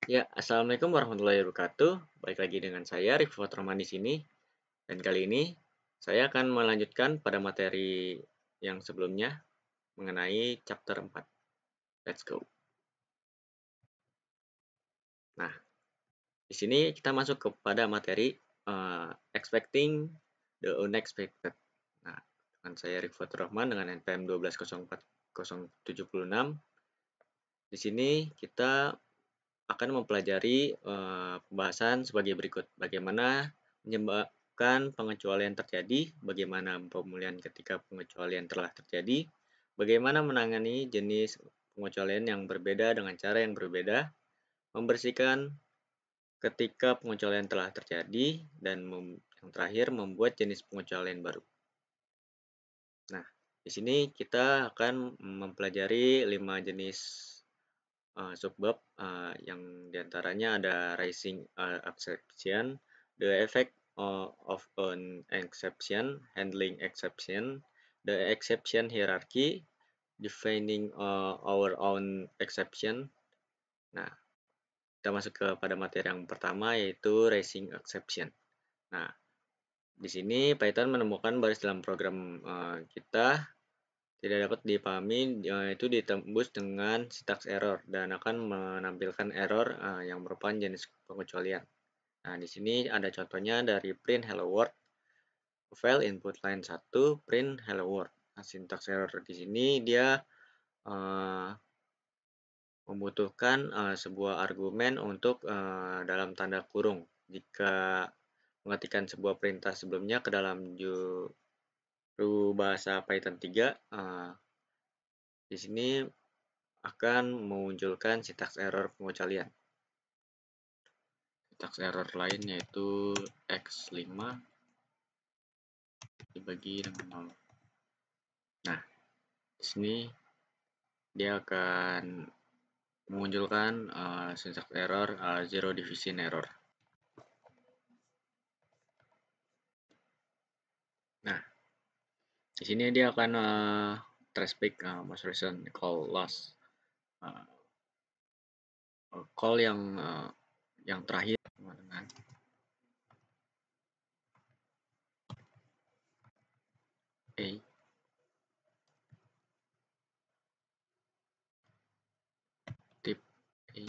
Ya, assalamualaikum warahmatullahi wabarakatuh. Baik lagi dengan saya, Rifki Faturrahman di sini. Dan kali ini saya akan melanjutkan pada materi yang sebelumnya mengenai chapter 4. Let's go. Nah, di sini kita masuk kepada materi expecting the unexpected. Nah, dengan saya Rifki Faturrahman dengan NPM 1204076. Di sini kita akan mempelajari pembahasan sebagai berikut. Bagaimana menyebabkan pengecualian terjadi, bagaimana pemulihan ketika pengecualian telah terjadi, bagaimana menangani jenis pengecualian yang berbeda dengan cara yang berbeda, membersihkan ketika pengecualian telah terjadi, dan yang terakhir membuat jenis pengecualian baru. Nah, di sini kita akan mempelajari 5 jenis subbab yang diantaranya ada rising exception, the effect of an exception, handling exception, the exception hierarchy, defining our own exception. Nah, kita masuk kepada materi yang pertama yaitu rising exception. Nah, di sini Python menemukan baris dalam program kita tidak dapat dipahami itu ditembus dengan syntax error dan akan menampilkan error yang merupakan jenis pengecualian. Nah, di sini ada contohnya dari print hello world, file input line 1 print hello world. Nah, syntax error di sini dia membutuhkan sebuah argumen untuk dalam tanda kurung. Jika mengetikkan sebuah perintah sebelumnya ke dalam juru bahasa Python 3, di sini akan memunculkan syntax error pengecualian. Syntax error lain yaitu x5 dibagi dengan 0. Nah, di sini dia akan memunculkan syntax error zero division error. Nah, di sini dia akan trace back most recent call loss, call yang terakhir dengan A tip A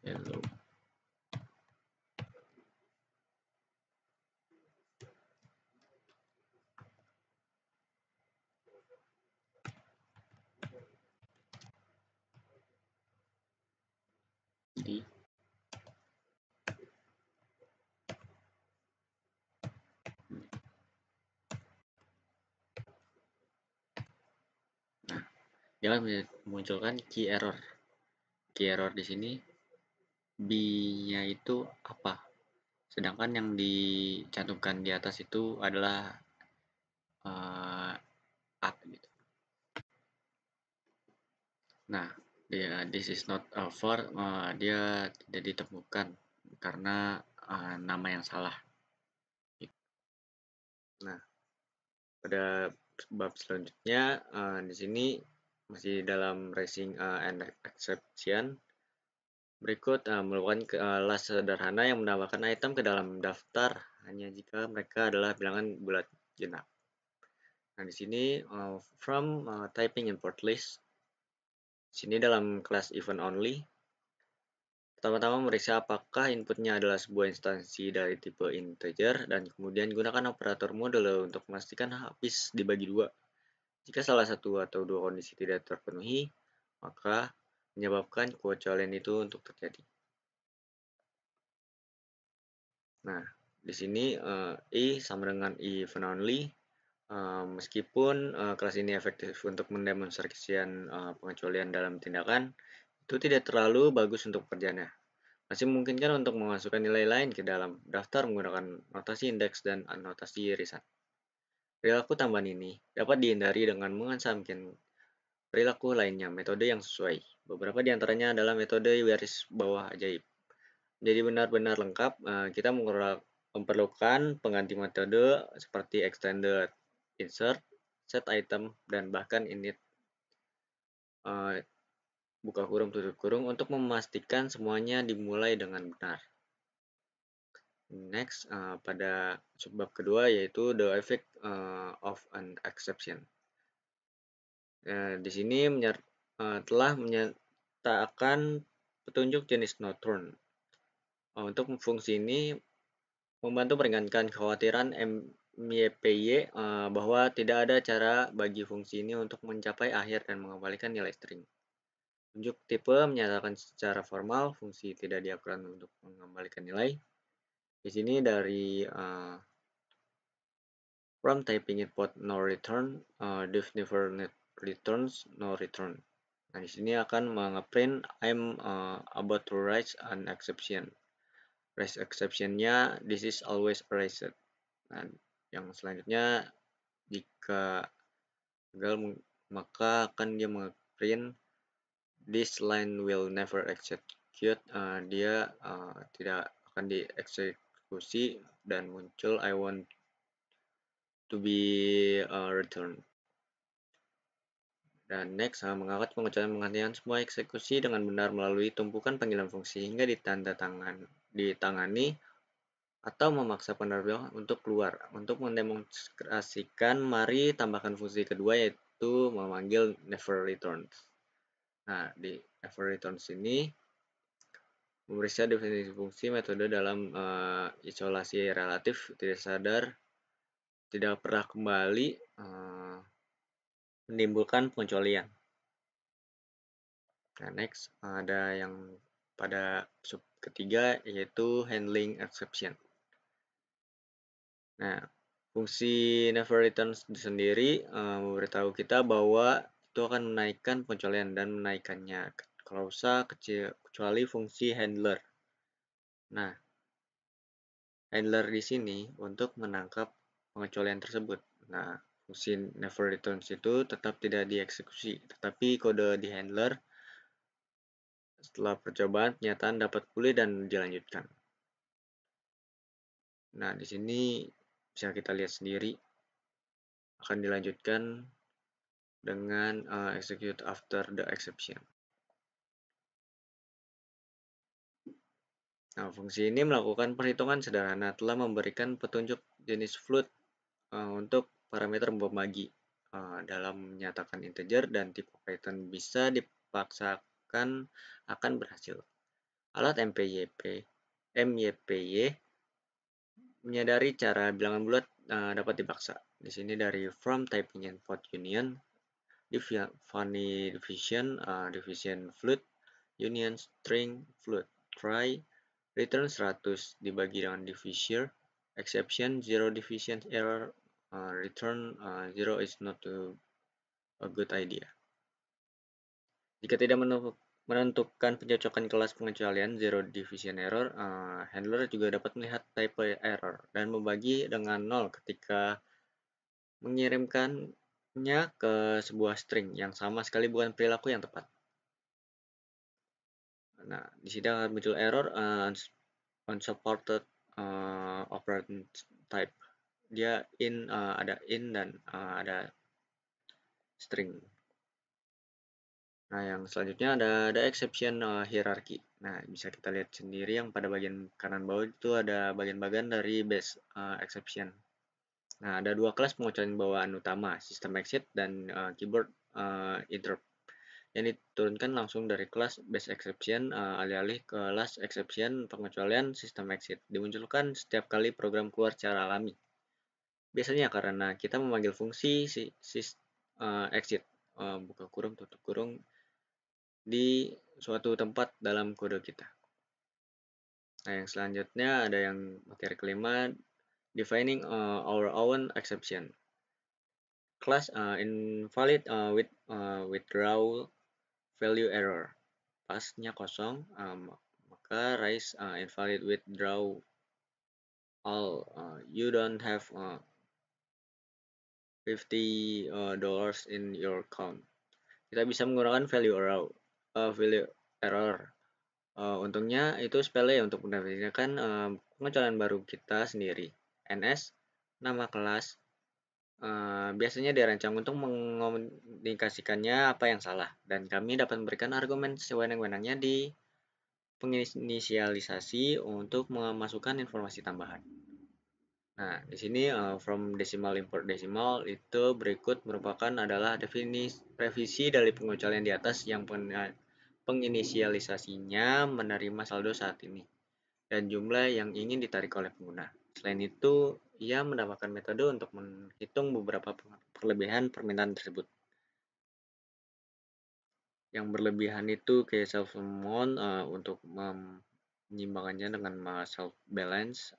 hello. Di dia akan memunculkan key error. Key error di sini B-nya itu apa? Sedangkan yang dicantumkan di atas itu adalah at gitu. Nah, this is not a for dia tidak ditemukan karena nama yang salah. Nah, pada bab selanjutnya di sini masih dalam raising and exception. Berikut merupakan kelas sederhana yang menambahkan item ke dalam daftar hanya jika mereka adalah bilangan bulat genap. Nah, di sini from typing import list. Sini dalam kelas event only. Pertama-tama meriksa apakah inputnya adalah sebuah instansi dari tipe integer dan kemudian gunakan operator module untuk memastikan habis dibagi dua. Jika salah satu atau dua kondisi tidak terpenuhi, maka menyebabkan pengecualian itu untuk terjadi. Nah, di sini I sama dengan event only. Meskipun kelas ini efektif untuk mendemonstrasikan pengecualian dalam tindakan, itu tidak terlalu bagus untuk pekerjaannya. Masih memungkinkan untuk memasukkan nilai lain ke dalam daftar menggunakan notasi indeks dan notasi irisan. Perilaku tambahan ini dapat dihindari dengan mengesampingkan perilaku lainnya metode yang sesuai. Beberapa di antaranya adalah metode garis bawah ajaib. Jadi benar-benar lengkap, kita memerlukan pengganti metode seperti extended insert, set item, dan bahkan init buka kurung tutup kurung untuk memastikan semuanya dimulai dengan benar. Next, pada subbab kedua yaitu the effect of an exception. Di sini telah menyertakan petunjuk jenis nocturne. Untuk fungsi ini membantu meringankan kekhawatiran MYPY bahwa tidak ada cara bagi fungsi ini untuk mencapai akhir dan mengembalikan nilai string. Tunjuk tipe menyatakan secara formal fungsi tidak diakukan untuk mengembalikan nilai. Di sini dari from typing input no return, div never returns no return. Nah, di sini akan mengeprint I'm about to raise an exception. Raise exception-nya this is always erased. Nah, yang selanjutnya jika gagal maka akan dia mengeprint this line will never execute. Dia tidak akan dieksekusi dan muncul I want to be returned. Dan next, mengangkat pengecualian pengertian semua eksekusi dengan benar melalui tumpukan panggilan fungsi hingga ditangani atau memaksa penerbit untuk keluar. Untuk mendemonstrasikan, mari tambahkan fungsi kedua yaitu memanggil never returns. Nah, di never returns ini memeriksa definisi fungsi metode dalam isolasi relatif tidak sadar tidak pernah kembali menimbulkan pengecualian. Nah, next ada yang pada sub ketiga yaitu handling exception. Nah, fungsi never returns sendiri memberitahu kita bahwa itu akan menaikkan pengecualian dan menaikkannya kalau usah kecuali fungsi handler. Nah, handler di sini untuk menangkap pengecualian tersebut. Nah, fungsi never returns itu tetap tidak dieksekusi, tetapi kode di handler setelah percobaan pernyataan dapat pulih dan dilanjutkan. Nah, di sini bisa kita lihat sendiri akan dilanjutkan dengan execute after the exception. Nah, fungsi ini melakukan perhitungan sederhana telah memberikan petunjuk jenis float untuk parameter pembagi dalam menyatakan integer dan tipe Python bisa dipaksakan akan berhasil. Alat MYPY menyadari cara bilangan bulat dapat dipaksa. Di sini dari from typing input union, funny division, division float, union string float, try, return 100 dibagi dengan divisor, exception 0 division error, return 0 is not a good idea. Jika tidak menentukan pencocokan kelas pengecualian zero division error, handler juga dapat melihat type error dan membagi dengan 0 ketika mengirimkannya ke sebuah string yang sama sekali bukan perilaku yang tepat. Nah, di sini akan muncul error unsupported operand type. Dia ada in dan ada string. Nah, yang selanjutnya ada exception hierarchy. Nah, bisa kita lihat sendiri yang pada bagian kanan bawah itu ada bagian-bagian dari base exception. Nah, ada dua kelas pengecualian bawaan utama, system exit dan keyboard interrupt, yang diturunkan langsung dari kelas base exception alih-alih kelas exception pengecualian system exit. Dimunculkan setiap kali program keluar secara alami. Biasanya karena kita memanggil fungsi exit, buka kurung, tutup kurung, di suatu tempat dalam kode kita. Nah, yang selanjutnya ada yang materi kelima, defining our own exception. Class invalid with withdraw value error. Pasnya kosong, maka raise invalid withdraw all. You don't have $50 in your account. Kita bisa menggunakan value error. Untungnya itu sepele untuk mendefinisikan pengecualian baru kita sendiri. NS, nama kelas, biasanya dirancang untuk mengomunikasikannya apa yang salah, dan kami dapat memberikan argumen sewenang-wenangnya di penginisialisasi untuk memasukkan informasi tambahan. Nah, di sini from decimal import decimal itu berikut merupakan adalah revisi dari pengecualian di atas yang penginisialisasinya menerima saldo saat ini dan jumlah yang ingin ditarik oleh pengguna. Selain itu, ia mendapatkan metode untuk menghitung beberapa perlebihan permintaan tersebut. Yang berlebihan itu kayak self amount untuk menyimbangkannya dengan self balance.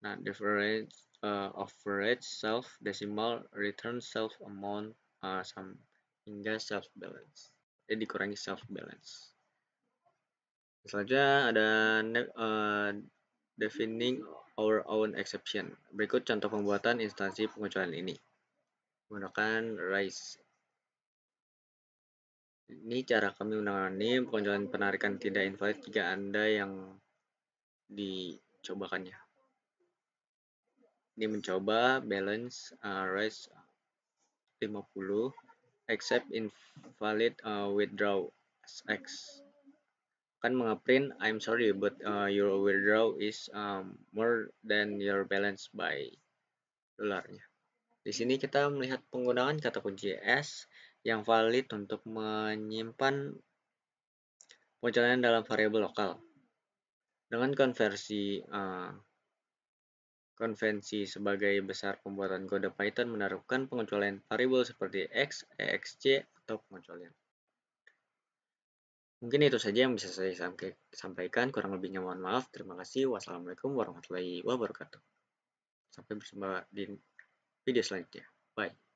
Nah, difference average self decimal return self amount hingga self balance. Jadi dikurangi self balance. Selanjutnya ada defining our own exception. Berikut contoh pembuatan instansi pengecualian ini menggunakan RISE. Ini cara kami menangani pengecualian penarikan tidak invalid jika Anda yang dicobakannya. Ini mencoba balance RISE 50 except invalid withdraw X. Kan mengeprint I'm sorry but your withdraw is more than your balance by dolarnya. Di sini kita melihat penggunaan kata kunci S yang valid untuk menyimpan pengecualian dalam variabel lokal. Dengan konvensi sebagai besar pembuatan kode Python menerapkan pengecualian variabel seperti X, EXC, atau pengecualian. Mungkin itu saja yang bisa saya sampaikan, kurang lebihnya mohon maaf. Terima kasih. Wassalamualaikum warahmatullahi wabarakatuh. Sampai berjumpa di video selanjutnya. Bye.